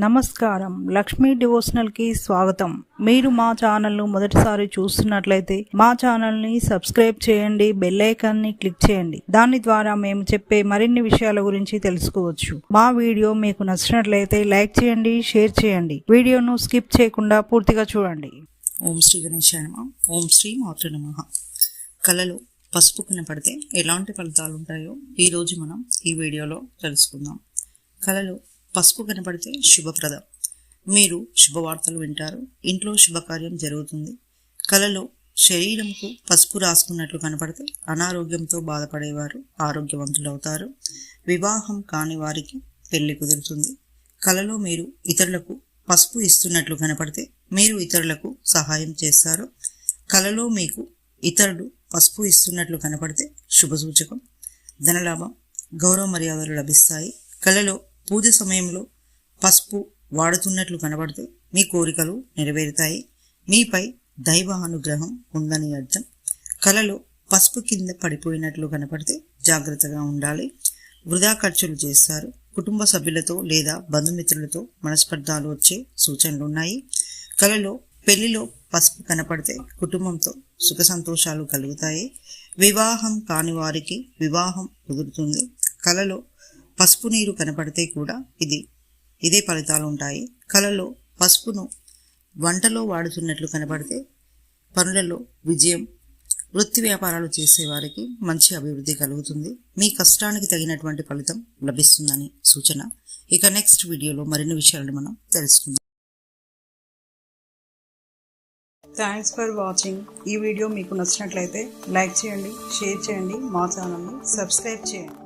నమస్కారం, లక్ష్మీ డివోషనల్ కి స్వాగతం. మీరు మా ఛానల్ ను మొదటిసారి చూస్తున్నట్లయితే మా ఛానల్ ని సబ్స్క్రైబ్ చేయండి, బెల్ ఐకాన్ ని క్లిక్ చేయండి. దాని ద్వారా మేము చెప్పే మరిన్ని విషయాల గురించి తెలుసుకోవచ్చు. మా వీడియో మీకు నచ్చినట్లయితే లైక్ చేయండి, షేర్ చేయండి. వీడియోను స్కిప్ చేయకుండా పూర్తిగా చూడండి. ఓం శ్రీ గణేశాయ నమః. ఓం శ్రీ మాతృ నమః. కళలో పసుపు కనపడితే ఎలాంటి ఫలితాలు ఉంటాయో ఈరోజు మనం ఈ వీడియోలో తెలుసుకుందాం. కళలో పసుపు కనపడితే శుభప్రదం. మీరు శుభవార్తలు వింటారు, ఇంట్లో శుభకార్యం జరుగుతుంది. కళలో శరీరంకు పసుపు రాసుకున్నట్లు కనపడితే అనారోగ్యంతో బాధపడేవారు ఆరోగ్యవంతులవుతారు. వివాహం కాని వారికి పెళ్లి కుదురుతుంది. కళలో మీరు ఇతరులకు పసుపు ఇస్తున్నట్లు కనపడితే మీరు ఇతరులకు సహాయం చేస్తారు. కళలో మీకు ఇతరులు పసుపు ఇస్తున్నట్లు కనపడితే శుభసూచకం. ధనలాభం, గౌరవ మర్యాదలు లభిస్తాయి. కళలో పూజ సమయంలో పసుపు వాడుతున్నట్లు కనబడితే మీ కోరికలు నెరవేరుతాయి. మీపై దైవ అనుగ్రహం ఉందని అర్థం. కళలో పసుపు కింద పడిపోయినట్లు కనపడితే జాగ్రత్తగా ఉండాలి. వృధా ఖర్చులు చేస్తారు. కుటుంబ సభ్యులతో లేదా బంధుమిత్రులతో మనస్పర్ధాలు వచ్చే సూచనలు ఉన్నాయి. కళలో పెళ్లిలో పసుపు కనపడితే కుటుంబంతో సుఖ సంతోషాలు కలుగుతాయి. వివాహం కాని వారికి వివాహం కుదురుతుంది. కళలో పసుపు నీరు కనపడితే కూడా ఇదే ఫలితాలు ఉంటాయి. కళలో పసుపును వంటలో వాడుతున్నట్లు కనపడితే పనులలో విజయం. వృత్తి వ్యాపారాలు చేసేవారికి మంచి అభివృద్ధి కలుగుతుంది. మీ కష్టానికి తగినటువంటి ఫలితం లభిస్తుందని సూచన. ఇక నెక్స్ట్ వీడియోలో మరిన్ని విషయాలను మనం తెలుసుకుందాం. Thanks for watching. ఈ వీడియో మీకు నచ్చినట్లయితే లైక్ చేయండి, షేర్ చేయండి, మా ఛానల్ని సబ్స్క్రైబ్ చేయండి.